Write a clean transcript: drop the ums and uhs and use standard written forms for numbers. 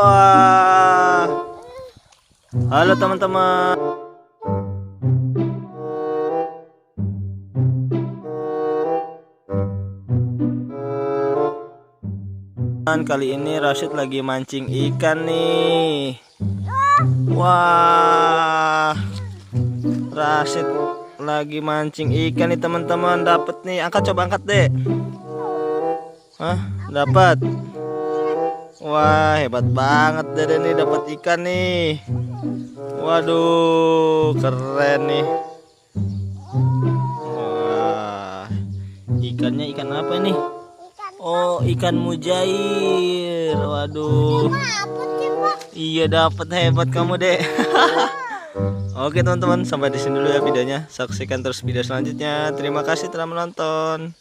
Wah, halo teman-teman. Kali ini Rashid lagi mancing ikan nih. Wah, Rashid lagi mancing ikan nih teman-teman. Dapat nih, coba angkat deh. Hah, dapat. Wah, hebat banget deh nih, dapat ikan nih. Waduh, keren nih. Wah, ikannya ikan apa ini? Oh, ikan mujair. Waduh. Iya, dapat, hebat kamu deh. Oke teman-teman, sampai di sini dulu ya videonya. Saksikan terus video selanjutnya. Terima kasih telah menonton.